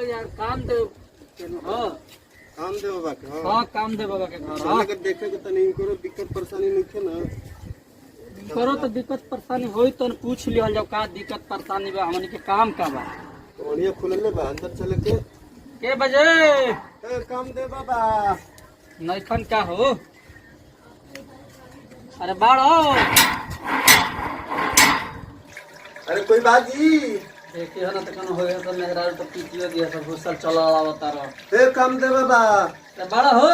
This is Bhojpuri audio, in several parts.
यार काम दे हां काम दे बाबा के हां काम दे बाबा के घर हां अगर देखे के तनी करो दिक्कत परेशानी नहीं थे ना करो तो दिक्कत परेशानी होई तो पूछ लियो जब का दिक्कत परेशानी बा हमनी के काम का बा बढ़िया खुलले बा अंदर चले के बजे ए काम दे बाबा नैखन का हो अरे बाड़ो अरे कोई बाजी देखिए ना तो कनो होए तो मेरा तो पीटियो दिया सब घुसल चला आवता रह ए काम दे बाबा अरे बाड़ो हो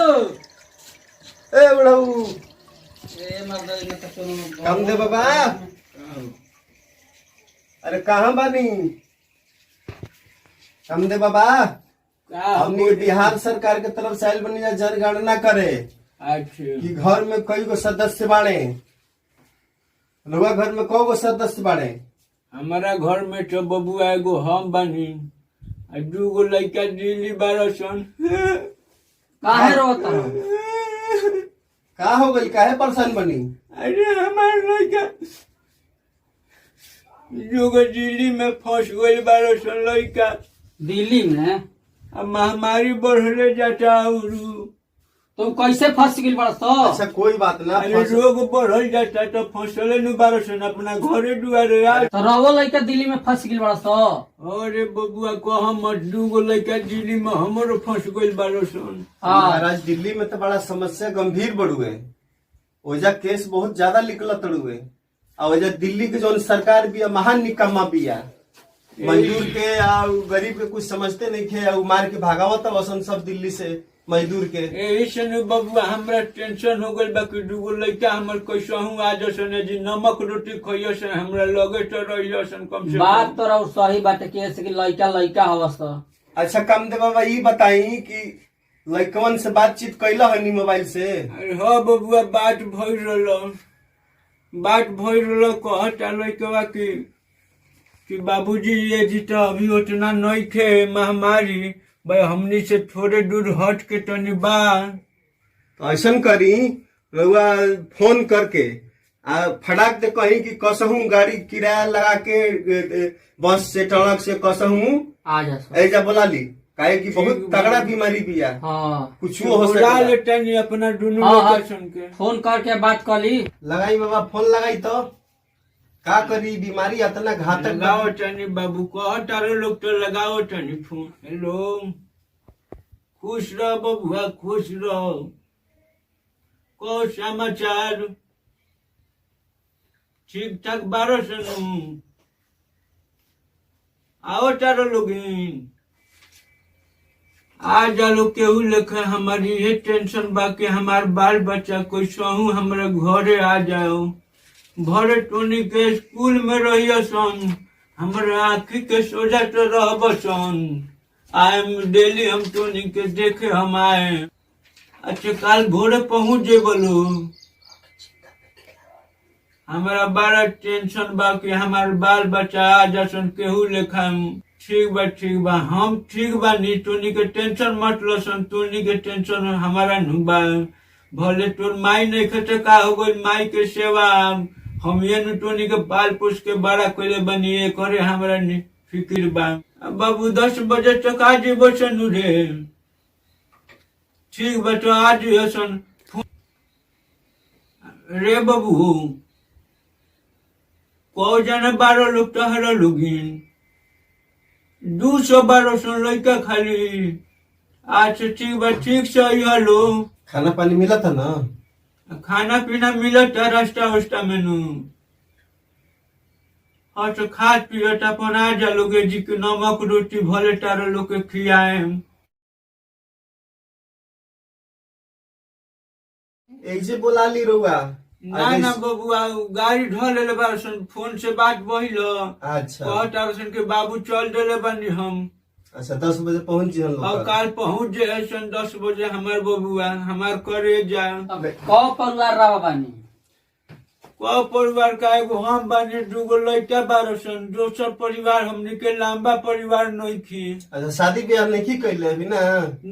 ए बड़ऊ ए मर्द ने तो कोनो काम दे बाबा अरे कहाँ बानी काम दे बाबा हमने बिहार सरकार के तरफ से आयल बनी जनगणना करे कि घर में कई गो सदस्य बाड़े लोग घर में कई गो सदस्य बाड़े हमारा घर में तो बबुआ एगो हम बनी दू गो लड़का दिल्ली बारसन काहे रोता का हो गई काहे परेशान बनी अरे हमारे लड़का दू गो दिल्ली में फंस गई बारसन लड़का दिल्ली में अब महामारी बढ़ले जाता और तुम कैसे फंस गई बड़ा तो अच्छा कोई बात ना अरे रोग बढ़ल जाता तो फंसले न बारसन अपना घरे दुआरे आ तो रवो लड़का दिल्ली में फंस गई बड़ा तो अरे बबुआ को हम दू गो लड़का दिल्ली में हमरो फंस गई बारसन महाराज दिल्ली में तो बड़ा समस्या गंभीर बढ़ुए ओजा केस बहुत ज्यादा निकलत तड़ुए और ओजा दिल्ली के जो सरकार भी महान निकम्मा भी मजदूर के या गरीब के कुछ समझते नहीं थे मार के भागावत वसन सब दिल्ली से मजदूर के यही से न बबुआ हमरा टेंशन हो गई बाकी दूगो लड़का हमर कैसा हूँ आज सन जी नमक रोटी खइयो से हमरा लगे तो रहियो सन कम से बात तो रहो सही बात के कि लड़का लड़का हवस तो अच्छा कम दे बाबा ये बताई कि लड़कवन से बातचीत कैला हनी मोबाइल से अरे हाँ बबुआ बात भइल रहल कहता लड़कवा कि बाबूजी ये जी तो अभी उतना नहीं थे महामारी भाई हमनी से थोड़े दूर हट के तनी बा तो ऐसा करी रउआ फोन करके फटाक दे कहीं कि कसहूं गाड़ी किराया लगा के बस से ट्रक से कसहूं आ जा ऐजा बोला ली काहे कि बहुत तगड़ा बीमारी भी है हाँ कुछ हो बुला सकता लेते नहीं अपना दोनों हाँ, हाँ। लोकेशन के फोन करके बात कर ली लगाई बाबा फोन लगाई तो का करी बीमारी इतना घातक लगाओ टनी बाबू कह तारो लोग तो लगाओ टनी फोन हेलो खुश रहो बबुआ खुश रहो को समाचार ठीक ठाक बारो सुनू आओ तारो लोग आ जालो केहू लेखे हमारी ये टेंशन बाकी हमार बाल बच्चा कोई सहू हमारे घरे आ जाओ भरे टोनी के स्कूल में रहियो सन हमारे आँखी के सोजा तो रहब सन आए डेली हम टोनी के देखे हम आए अच्छा काल भोरे पहुँच जे बोलो हमारा बड़ा टेंशन बा कि हमार बाल बच्चा आ जासन केहू लेखा ठीक बा हम ठीक बा नी टोनी के टेंशन मत लसन टोनी के टेंशन हमारा नु बा भले तोर माई नहीं खते का हो गई माई के सेवा हम ये टोनी के पाल पोस के बड़ा करे बनिए करे हमरा फिक्र बा बाबू 10 बजे तक आ जेबो सन रे ठीक बा तो आज सन रे बाबू को जाने 12 लोग तो हर लोगिन 212 सन लड़का खाली अच्छा ठीक बा ठीक से हेलो खाना पानी मिला था ना खाना पीना मिलत रास्ता वास्ता में नु हाँ तो खा पियत अपन आ जा लोगे जी के नमक रोटी भले तारो लोग के खियाए ऐसे बोला ली रउआ ना बबुआ गाड़ी ढल ले बारसन फोन से बात बहिलो अच्छा कहत के बाबू चल देले बनी हम अच्छा 10 बजे पहुंच जी हम और लोग काल पहुँच जाए सन 10 बजे हमार बबुआ हमार करे जा कौ परिवार रहा बानी को परिवार का एगो हम बानी दूगो लड़का बारसन दोसर परिवार हमने के लंबा परिवार नहीं थी अच्छा शादी ब्याह नहीं कैले अभी ना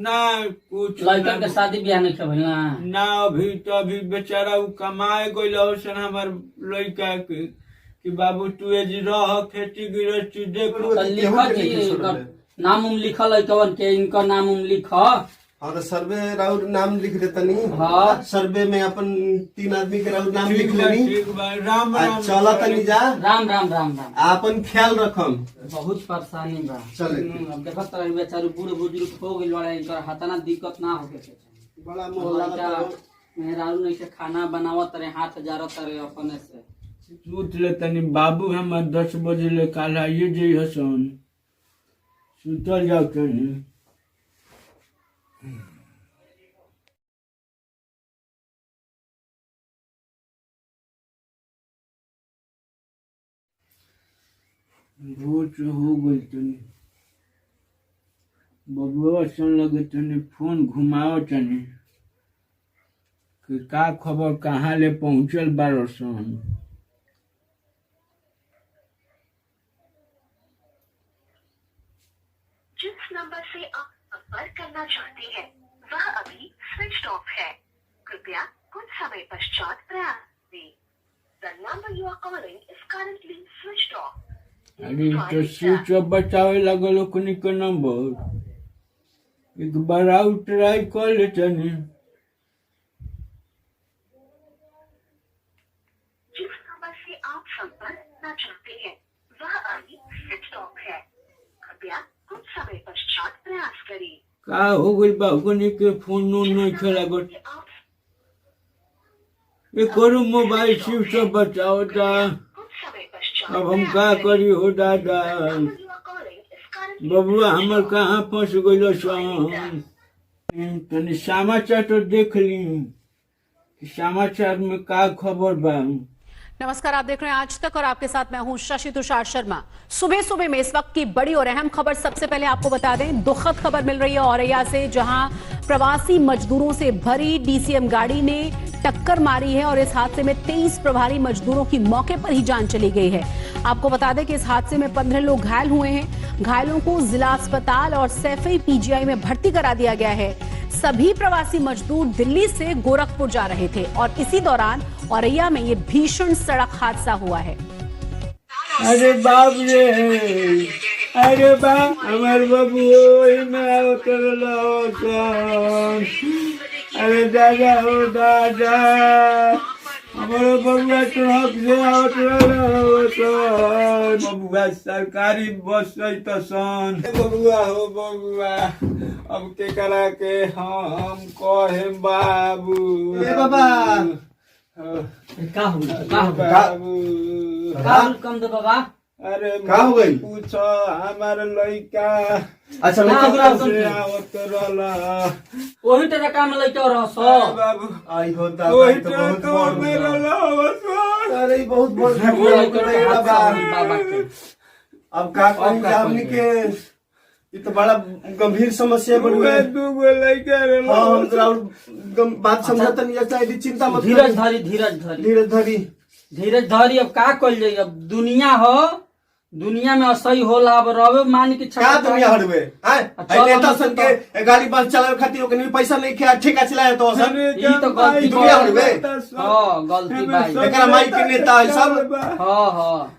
ना कुछ लड़का के शादी ब्याह नहीं कर ना ना अभी तो अभी बेचारा उ कमाए गइल सन हमार लड़का के कि बाबू तू जी रह खेती गृहस्थी देख तो लिखा जी नाम उम लिखल है कवन के, इनका नाम उम लिख। हाँ तो सर्वे राउर नाम लिख देता नहीं। हाँ। सर्वे में अपन 3 आदमी के राउर नाम लिख ठीक बा, लेनी। ठीक बा, राम राम। चला तनी जा, राम राम राम राम। आपन ख्याल रखम। बहुत परेशानी बा। चले। अब देखत रही बेचारू बूढ़ बुजुर्ग हो गइल बड़ा, इनकर हाथना दिक्कत ना होके के चाही। बड़ा मोहल्ला का मेहरारू नहीं से खाना बनावत रहे, हाथ जारत रहे अपने से। सूत ले तनी बाबू हमार 10 बजे ले काल आइए जई हसन। सुतल जाओ तनी। रोज हो गई तनी बबुआ सन लगे तनी फोन घुमाओ तनी कि का खबर कहाँ ले पहुँचल बारो सन। जिस नंबर से आप संपर्क करना चाहते हैं वह अभी स्विच ऑफ है, कृपया कुछ समय पश्चात प्रयास करें। The number you are calling is currently switched off. अरे तो स्विच ऑफ बचावे लगल ओकनी के नंबर, एक बार आउट ट्राई कर ले तनी। जिस नंबर से आप संपर्क करना चाहते हैं वह अभी स्विच ऑफ है, कृपया कुछ समय पश्चात प्रयास करें। का हो गई बा ओकनी के फोन नहीं खेला गो। आप ये करो मोबाइल स्विच ऑफ बचाओ ता। कुछ समय पश्चात अब हम का करी हो दादा, you are calling is currently बबुआ हमर कहाँ फंस गइल सन। तनी समाचार तो देख ली कि समाचार में का खबर बा। नमस्कार, आप देख रहे हैं आज तक और आपके साथ मैं हूं शशि तुषार शर्मा। सुबह सुबह में इस वक्त की बड़ी और अहम खबर सबसे पहले आपको बता दें, दुखद खबर मिल रही है औरैया से, जहां प्रवासी मजदूरों से भरी डीसीएम गाड़ी ने टक्कर मारी है और इस हादसे में 23 प्रभारी मजदूरों की मौके पर ही जान चली गई है। आपको बता दें कि इस हादसे में 15 लोग घायल हुए हैं। घायलों को जिला अस्पताल और सैफई पीजीआई में भर्ती करा दिया गया है। सभी प्रवासी मजदूर दिल्ली से गोरखपुर जा रहे थे और इसी दौरान औरैया में ये भीषण सड़क हादसा हुआ है। अरे बाप रे, अरे बा हमार बबू में अरे दादा हो दादा, हमारे बबुआ ट्रक से आवत बबुआ सरकारी बस तो सन। बबुआ हो बबुआ, अब के करा के हम कहे बाबू। ए बाबा का हो बाबू कम दे बाबा। अरे का हो गई? पूछो हमारे लड़का अच्छा ना, लड़का ना, से आवत रहला। वही तेरा काम लइका रह अरे बाबू आई हो कोई दादा, तो तो बहुत में बड़ रहला आवत। अरे ई बहुत बड़ बाबा के। अब का कहीं हमनी के ये तो बड़ा गंभीर समस्या बन दुगो गई। दुगो लड़का रहला। हाँ हम तोरा बात समझता नहीं अच्छा, यदि चिंता मत धीरज धरी धीरज धरी धीरज धरी। धीरज धरी। अब का कल जाई, अब दुनिया हो, दुनिया में असही होला। अब रवे मान के क्या दुनिया हड़वे हैं? अच्छा, नेता हम सन तो- के गाड़ी बस चलावे खातिर ओकनी पैसा नहीं किया, ठेका चलाए तो सन ई तो गलती दुनिया बा। हड़वे। हाँ गलती भाई। एकरा माई के नेता है सब। हाँ हाँ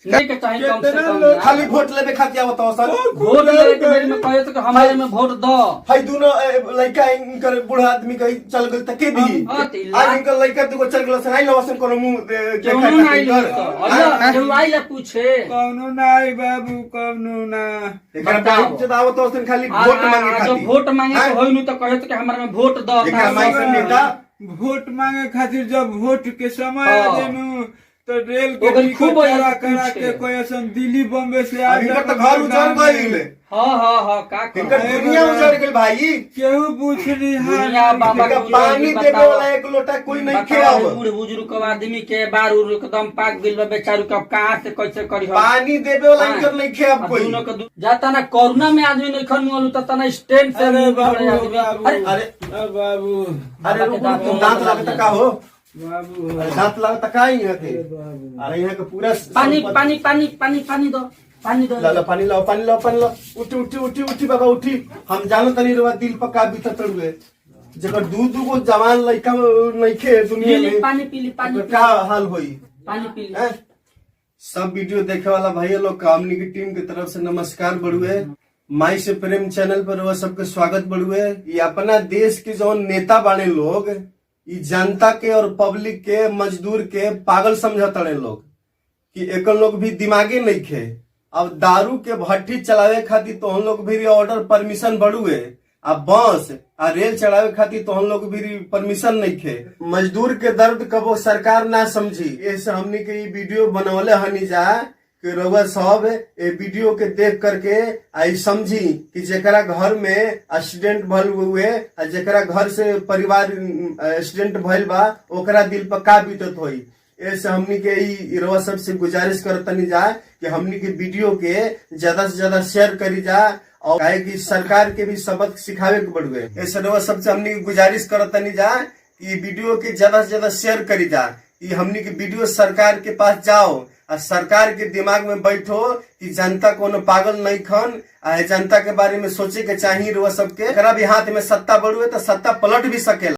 नहीं के चाहिए कम से कम लोग यार। खाली वोट लेवे खातिर आवत हो सन। वोट लेवे के बेर में कहे तो कि हमारे में वोट दो। हाय दोनों लड़का इनकर बूढ़ा आदमी कहीं चल गए तके दी। हाँ, तो आज इनकर लड़का दुगो चल गए सन, आई लवसन कोनो मुंह क्यों ना आई क्यों आई ला पूछे। कौनो नाई बाबू कौनो ना। एकरा बताओ। टाइम से आवत हो सन खाली वोट मांगे जब खातिर। वोट मांगे तो होई नहीं तो कहे तो कि हमारे में वोट दो। एकरा माई के नेता वोट मांगे खातिर जब वोट के समय हाँ। आ जेनु तो रेल के ओकर टिकट खूब करा ऐसे करा पूछे। के कोई असन दिल्ली बॉम्बे से आ इनकर तो घर उजड़ गइल। हाँ हाँ हाँ का इनकर करो। दुनिया उजड़ गइल भाई। केहू पूछनी दुनिया बाबा इनका के पानी बताओ। देवे वाला एक लोटा कोई नहीं बताओ, खेआव। बूढ़ बुजुर्ग के आदमी के बार उर एकदम पाक गइल बा बेचारू के, अब कहाँ से कैसे करी हम? पानी देवे वाला हाँ। इनकर नहीं खेआव अब कोई। दोनों के जाता ना कोरोना में आदमी नहीं खन मोलू तो तना स्टैंड से अरे मुंह बाबू, जोड़े आदमी। बाबू। अरे अरे बाबू अरे रुक रुक, दांत लागत का हो? बाबू दांत लागत का ही है थे। बाबू अरे यहाँ का पूरा पानी पानी पानी पानी पानी दो, पानी दो। ला पानी लाओ पानी लाओ पानी लाओ। उठी उठी उठी उठी बाबा उठी। हम जानो तनी रवा दिल पका बीतत रुए जकर दू दू को जवान लड़का नहीं खे दुनिया पीली में। पानी पीली पानी तो क्या हाल होई? पानी पीली। हैं? सब वीडियो देखे वाला भाई लोग का हमनी की टीम की तरफ से नमस्कार बड़ुए। माई से प्रेम चैनल पर वह सबके स्वागत बड़ुए। ये अपना देश के जो नेता बाने लोग, ये जनता के और पब्लिक के, मजदूर के पागल समझतड़े लोग कि एक लोग भी दिमागे नहीं खे। अब दारू के भट्टी चलावे खातिर तो हम लोग भी ऑर्डर परमिशन बड़ुए, अब बस आ रेल चलावे खातिर तो हम लोग भी परमिशन नहीं खे। मजदूर के दर्द कबो सरकार ना समझी, ऐसे हमने के ये वीडियो बनवले हनी जा कि रउआ सब ए वीडियो के देख करके आई समझी कि जेकरा घर में एक्सीडेंट भल हुए, जेकरा घर से परिवार एक्सीडेंट भइल बा, ओकरा दिल पर का बीतत होई। ऐसे हमनी के ई रउआ सबसे गुजारिश करतनी जा कि हमनी के वीडियो के ज्यादा से ज्यादा शेयर करी जा, और काहे कि सरकार के भी सबक सिखावे के बड़ुए। ऐसे रउआ सबसे हमनी गुजारिश करतनी जा कि वीडियो के ज्यादा से ज्यादा शेयर करी जा। ये हमनी के वीडियो सरकार के पास जाओ और सरकार के दिमाग में बैठो कि जनता कोनो पागल नहीं खन, जनता के बारे में सोचे के चाहिए। रउआ सबके भी हाथ में सत्ता बड़ुए तो सत्ता पलट भी सकेला।